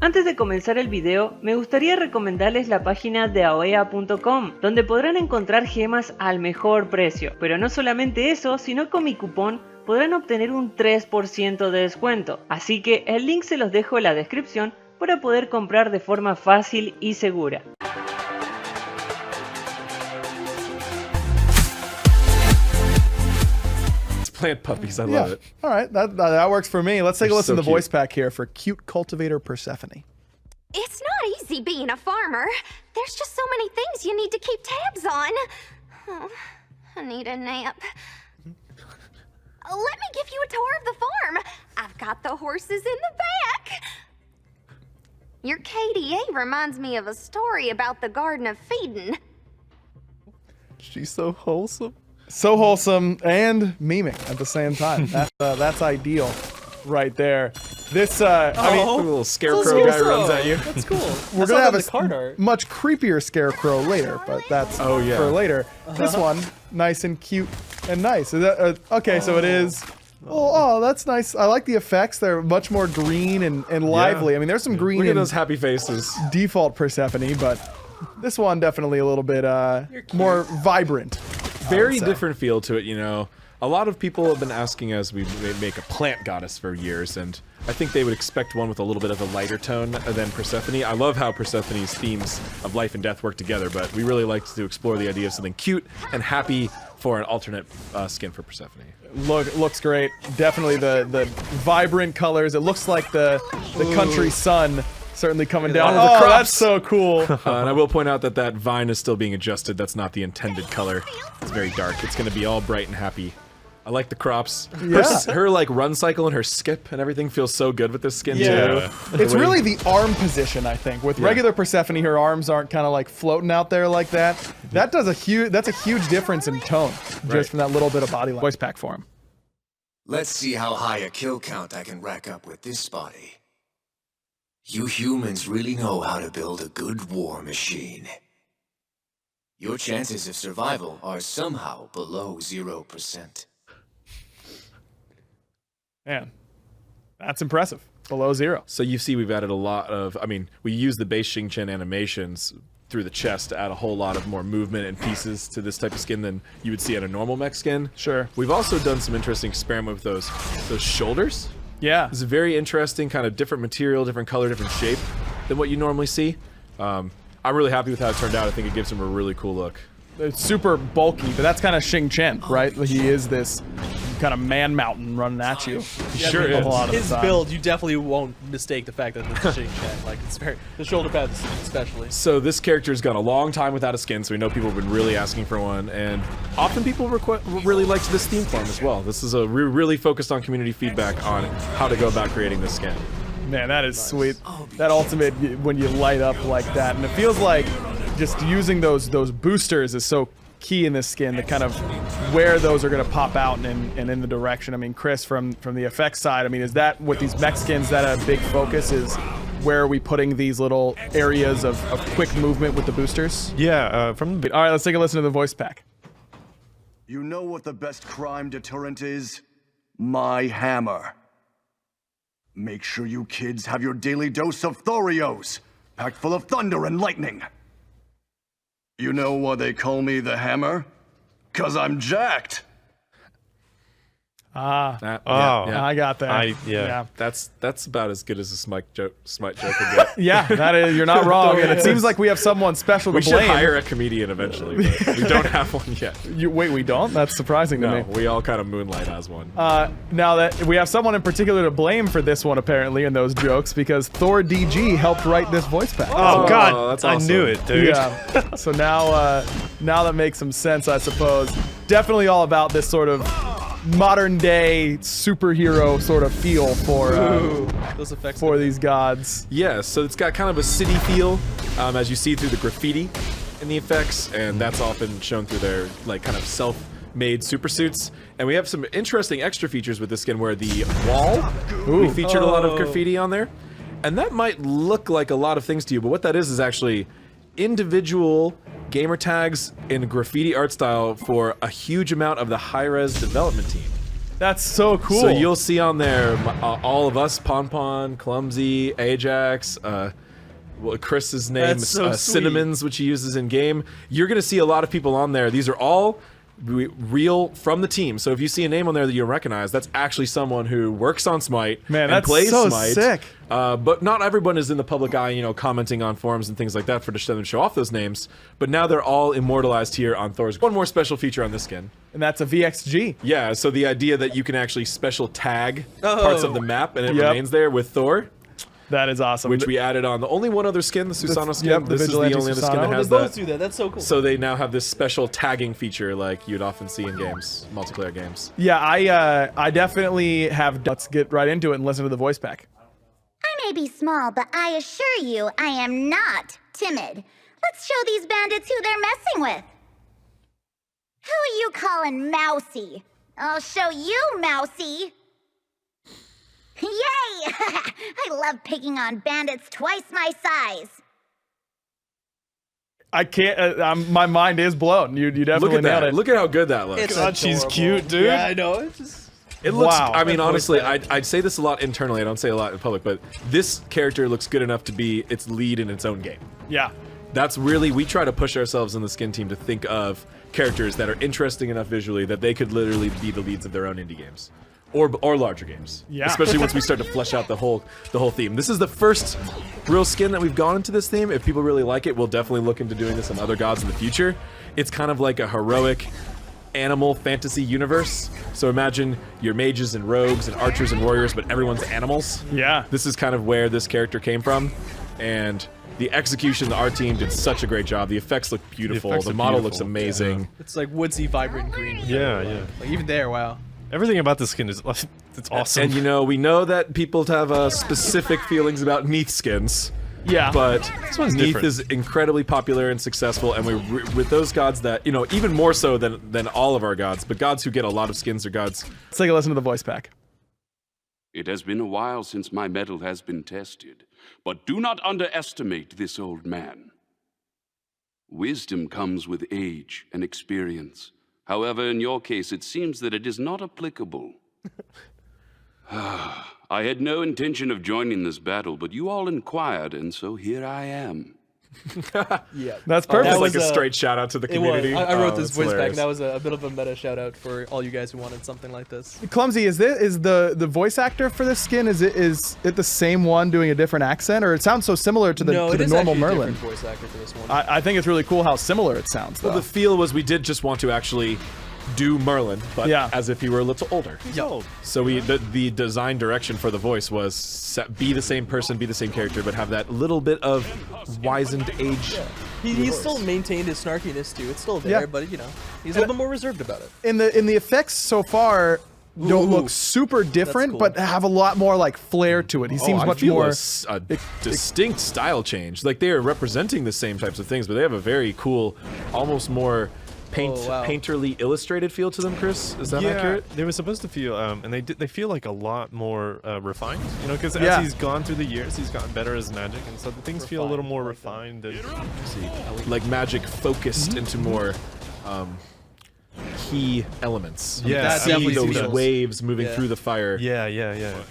Antes de comenzar el video, me gustaría recomendarles la página de aoea.com, donde podrán encontrar gemas al mejor precio. Pero no solamente eso, sino con mi cupón podrán obtener un 3% de descuento. Así que el link se los dejo en la descripción para poder comprar de forma fácil y segura. Plant puppies, I love it. All right, that works for me. Let's take a listen so to the voice pack here for cute cultivator Persephone. It's not easy being a farmer. There's just so many things you need to keep tabs on. Oh, I need a nap. Let me give you a tour of the farm. I've got the horses in the back. Your KDA reminds me of a story about the Garden of Eden. She's so wholesome. So wholesome and memeing at the same time. That's ideal, right there. This, I mean, a little scarecrow guy runs at you. That's cool. we're gonna have card a art. much creepier scarecrow later, but that's for later. This one, nice and cute and nice. Is that okay? So it is. Oh, that's nice. I like the effects. They're much more green and lively. I mean, there's some green. Look at in those happy faces. default Persephone, but this one definitely a little bit more vibrant. Very different feel to it, you know. A lot of people have been asking us, we make a plant goddess for years, and I think they would expect one with a little bit of a lighter tone than Persephone. I love how Persephone's themes of life and death work together, but we really like to explore the idea of something cute and happy for an alternate skin for Persephone. Looks great. Definitely the vibrant colors. It looks like the country sun certainly coming down. all the crops. That's so cool. And I will point out that that vine is still being adjusted. That's not the intended color. It's very dark. It's going to be all bright and happy. I like the crops. Her like run cycle and her skip and everything feels so good with this skin too. It's really the arm position, I think. With regular Persephone, her arms aren't kind of like floating out there like that. That's a huge difference in tone just from that little bit of body line. Voice pack for him. Let's see how high a kill count I can rack up with this body. You humans really know how to build a good war machine. Your chances of survival are somehow below 0%. Man, that's impressive. Below 0. So you see we've added a lot of, I mean, we use the base Xing animations through the chest to add a whole lot of more movement and pieces to this type of skin than you would see on a normal mech skin. Sure. We've also done some interesting experiment with those shoulders. Yeah. It's a very interesting kind of different material, different color, different shape than what you normally see. I'm really happy with how it turned out. I think it gives him a really cool look. It's super bulky, but that's kind of Xing Chen, right? He is this kind of man mountain running at you. He sure is. His build, you definitely won't mistake the fact that it's Xing Chen. Like, it's very, the shoulder pads especially. So this character's gone a long time without a skin, so we know people have been really asking for one, and often people really liked this theme form as well. This is a really focused on community feedback on how to go about creating this skin. Man, that is sweet. That ultimate, when you light up like that, and it feels like just using those boosters is so key in this skin, to kind of where those are going to pop out and in the direction. I mean, Chris, from the effects side, I mean, is that with these mech skins that a big focus is? Where are we putting these little areas of quick movement with the boosters? Yeah, from the... All right, let's take a listen to the voice pack. You know what the best crime deterrent is? My hammer. Make sure you kids have your daily dose of Thorios, packed full of thunder and lightning. You know why they call me the Hammer? 'Cause I'm jacked. I got that. Yeah. That's about as good as a smite joke could get. Yeah, that is. You're not wrong. And it seems like we have someone special to We should blame. hire a comedian eventually, but we don't have one yet. Wait, we don't? That's surprising to No, me. we all kind of moonlight as one. Now that we have someone in particular to blame for this one, apparently, in those jokes, because Thor DG helped write this voice pack. Oh, God, that's I awesome. knew it, dude. Yeah. So now that makes some sense, I suppose. Definitely all about this sort of modern day superhero sort of feel for Those effects for these gods. Yeah, so it's got kind of a city feel, as you see through the graffiti in the effects, and that's often shown through their like kind of self-made super suits. And we have some interesting extra features with this skin where the wall, we featured a lot of graffiti on there. And that might look like a lot of things to you, but what that is actually individual gamer tags in graffiti art style for a huge amount of the high-res development team. That's so cool. So you'll see on there all of us, Pon, Clumsy, Ajax, Chris's name, so Cinnamons, which he uses in game. You're gonna see a lot of people on there. These are all real from the team. So if you see a name on there that you recognize, that's actually someone who works on Smite and plays so Smite. Sick. But not everyone is in the public eye, you know, commenting on forums and things like that for them to show off those names. But now they're all immortalized here on Thor's. One more special feature on this skin. And that's a VXG. Yeah, so the idea that you can actually special tag parts of the map and it remains there with Thor. That is awesome. Which we added on the only one other skin, the Susano skin. Yep, this is the only other skin that has they both that. do that. That's so cool. So they now have this special tagging feature like you'd often see in games, multiplayer games. Yeah, I definitely have. Let's get right into it and listen to the voice pack. I may be small, but I assure you I am not timid. Let's show these bandits who they're messing with. Who are you calling Mousy? I'll show you, Mousy. Yay! I love picking on bandits twice my size. I can't. My mind is blown. You definitely nailed it. Look at how good that looks. It's God, she's adorable. cute, dude. Yeah, I know. It's just... It looks. Wow. I mean, honestly, I'd say this a lot internally. I don't say a lot in public, but this character looks good enough to be its lead in its own game. Yeah. That's really, we try to push ourselves in the skin team to think of characters that are interesting enough visually that they could literally be the leads of their own indie games. Or larger games. Yeah. Especially once we start to flesh out the whole theme. This is the first real skin that we've gone into this theme. If people really like it, we'll definitely look into doing this on other gods in the future. It's kind of like a heroic animal fantasy universe. So imagine your mages and rogues and archers and warriors, but everyone's animals. Yeah. This is kind of where this character came from. And the execution, our team did such a great job. The effects look beautiful. The model looks amazing. Yeah. It's like woodsy, vibrant green. Yeah. Like even there, wow. Everything about this skin is it's awesome. And you know, we know that people have specific feelings about Neath skins. Yeah. But this one's Neath different. is incredibly popular and successful, and with those gods that, you know, even more so than all of our gods, but gods who get a lot of skins are gods. Let's take a listen to the voice pack. It has been a while since my metal has been tested, but do not underestimate this old man. Wisdom comes with age and experience. However, in your case, it seems that it is not applicable. I had no intention of joining this battle, but you all inquired, and so here I am. Yeah, that's perfect. That was was like a straight shout out to the community. I wrote this voice hilarious. back, and that was a bit of a meta shout out for all you guys who wanted something like this. Clumsy, is the voice actor for this skin? Is it the same one doing a different accent, or it sounds so similar to the No, to it the is normal actually a Merlin? different voice actor for this one. I think it's really cool how similar it sounds. Though. Well, the feel was we did just want to actually do Merlin, but as if he were a little older. So the design direction for the voice was be the same person, be the same character, but have that little bit of wizened age. He still maintained his snarkiness too. It's still there, but you know, he's a little bit more reserved about it. In the effects so far don't look super different, cool. but have a lot more like flair to it. He seems much more a distinct style change. Like they are representing the same types of things, but they have a very cool, almost more painterly illustrated feel to them. Chris, is that accurate? They were supposed to feel, and they feel like a lot more refined. You know, because as he's gone through the years, he's gotten better as Magic, and so the things feel a little more refined. And, like Magic focused into more key elements. Yeah, see those waves moving through the fire. Yeah.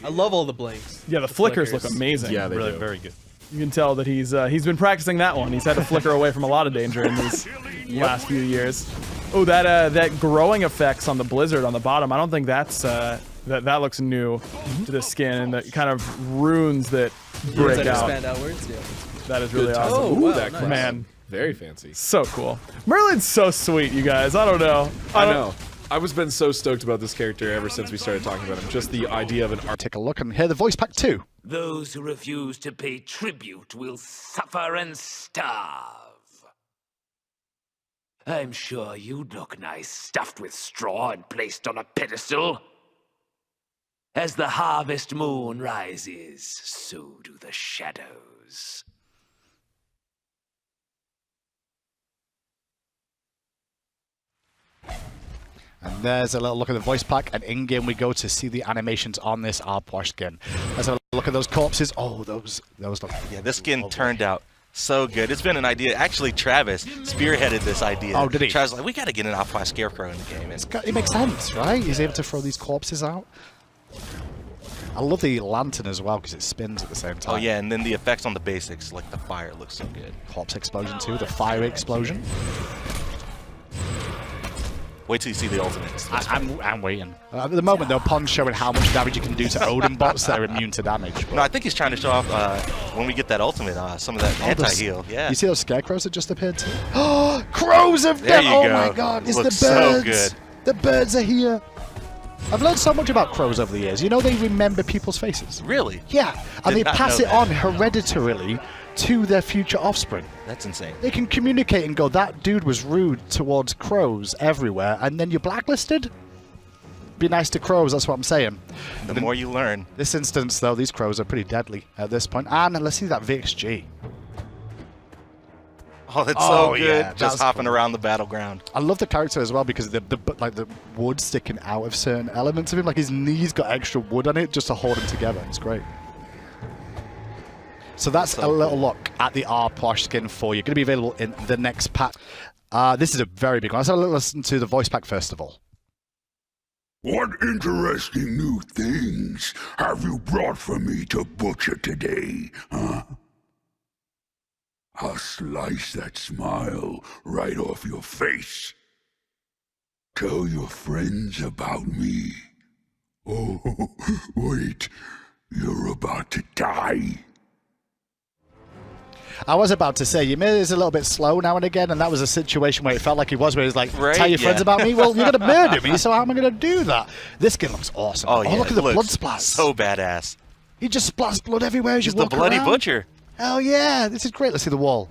I love all the blinks. Yeah, the flickers look amazing. Yeah, they really do. very good. You can tell that he's been practicing that one. He's had to flicker away from a lot of danger in these last few years. Oh, that growing effects on the blizzard on the bottom. I don't think that's that looks new to the skin, and the kind of runes that break out. Expand outwards. Yeah. That is really awesome. Oh, wow, nice. Man, very fancy. So cool. Merlin's so sweet, you guys. I don't know. I know. I've been so stoked about this character ever since we started talking about him. Just the idea of an art. Take a look and hear the voice pack too. Those who refuse to pay tribute will suffer and starve. I'm sure you'd look nice stuffed with straw and placed on a pedestal. As the harvest moon rises, so do the shadows. And there's a little look at the voice pack, and in-game we go to see the animations on this Parche skin. Let's have a look at those corpses. Oh, those look... Yeah, this skin turned out So good. It's been an idea. Actually, Travis spearheaded this idea. Oh, did he? Travis was like, we got to get an Alpha Scarecrow in the game. It makes sense, right? He's able to throw these corpses out. I love the lantern as well because it spins at the same time. Oh yeah, and then the effects on the basics, like the fire, looks so good. Corpse explosion too, the fire explosion. Wait till you see the ultimate. I'm waiting. At the moment, though, Pon's showing how much damage you can do to Odin bots that are immune to damage. But... No, I think he's trying to show off when we get that ultimate, some of that anti-heal. Yeah. You see those scarecrows that just appeared too? Oh, crows of death! Oh my god, it's the birds! So good. The birds are here. I've learned so much about crows over the years. You know they remember people's faces. Really? Yeah, and they pass it on hereditarily to their future offspring. That's insane. They can communicate and go, that dude was rude towards crows everywhere, and then you're blacklisted? Be nice to crows, that's what I'm saying. The more you learn. This instance, though, these crows are pretty deadly at this point. And let's see that VXG. Oh, that's so good. Yeah, just hopping around the battleground. I love the character as well because the wood sticking out of certain elements of him. Like his knees got extra wood on it just to hold him together. It's great. So that's a little look at the R-Posh skin for you. Going to be available in the next pack. This is a very big one. Let's have a little listen to the voice pack first of all. What interesting new things have you brought for me to butcher today, huh? I'll slice that smile right off your face. Tell your friends about me. Oh, wait, you're about to die. I was about to say, Ymir is a little bit slow now and again, and that was a situation where it felt like he was, where he's like, tell your friends about me? Well, you're going to murder me, so how am I going to do that? This skin looks awesome. Oh, yeah, look at the blood splash. So badass. He just splats blood everywhere as you walk around. He's the bloody butcher. Hell yeah, this is great. Let's see the wall.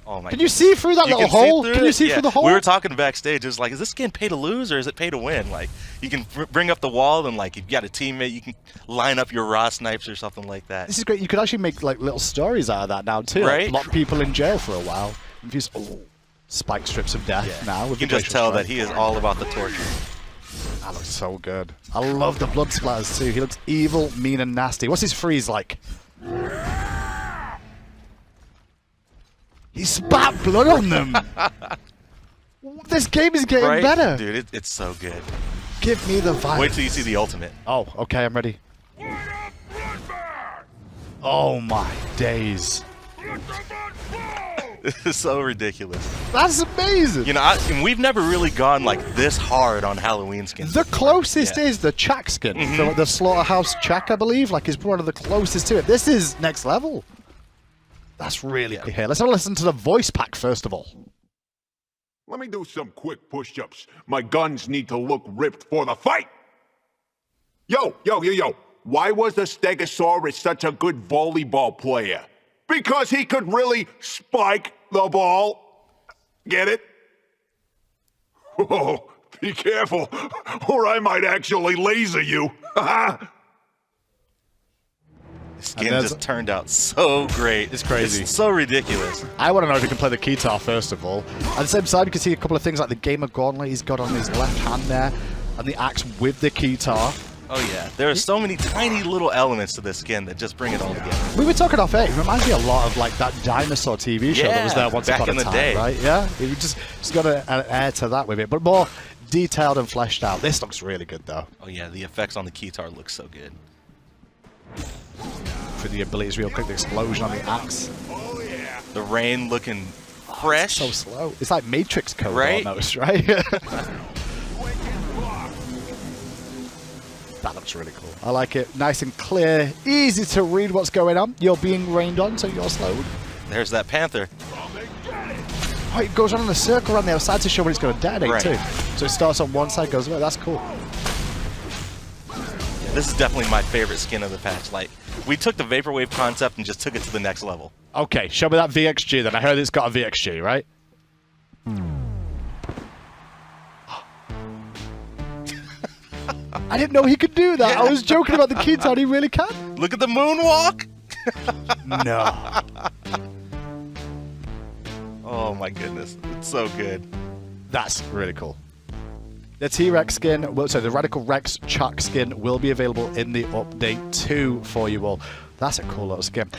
Oh my! Can you see through that little hole? Can you see through the hole? We were talking backstage. It was like, is this skin pay to lose or is it pay to win? Like, you can bring up the wall and like, if you got a teammate, you can line up your raw snipes or something like that. This is great. You could actually make like little stories out of that now too. Right? Like, lock people in jail for a while. Infuse spike strips of death now. You can just tell that he is all about the torture. That looks so good. I love the blood splatters too. He looks evil, mean, and nasty. What's his freeze like? He spat blood on them. This game is getting better. Dude, it's so good. Give me the violence. Wait till you see the ultimate. Oh, okay, I'm ready. Oh my days. This is so ridiculous. That's amazing. You know, and we've never really gone like this hard on Halloween skins. The closest is the Chak skin. The Slaughterhouse Chak, I believe, like is one of the closest to it. This is next level. That's really cool. Here, let's have a listen to the voice pack first of all. Let me do some quick push-ups. My guns need to look ripped for the fight. Yo. Why was the Stegosaurus such a good volleyball player? Because he could really spike the ball. Get it? Oh, be careful, or I might actually laser you. The skin just turned out so great. It's crazy. It's so ridiculous. I want to know if he can play the guitar first of all. At the same time, you can see a couple of things like the Gamer Gauntlet he's got on his left hand there, and the axe with the guitar. Oh yeah, there are so many tiny little elements to this skin that just bring it all together. We were talking off air. It reminds me a lot of like that dinosaur TV show that was there once upon a time, day. Right? Yeah, you just got an air to that with it, but more detailed and fleshed out. This looks really good though. Oh yeah, the effects on the guitar look so good. For the abilities, real quick, the explosion on the axe. Oh yeah. The rain looking fresh. So slow. It's like Matrix code almost, right? That looks really cool. I like it. Nice and clear. Easy to read what's going on. You're being rained on, so you're slowed. There's that panther. Oh, it goes around in a circle around the outside to show when it's going to detonate too. So it starts on one side, goes away. That's cool. Yeah, this is definitely my favorite skin of the patch. Like, we took the Vaporwave concept and just took it to the next level. Okay, show me that VXG then. I heard it's got a VXG, right? I didn't know he could do that. Yeah. I was joking about the guitar. He really can. Look at the moonwalk. No. Oh my goodness. It's so good. That's really cool. The T-Rex skin, the Radical Rex Chuck skin will be available in the update 2 for you all. That's a cool little skin.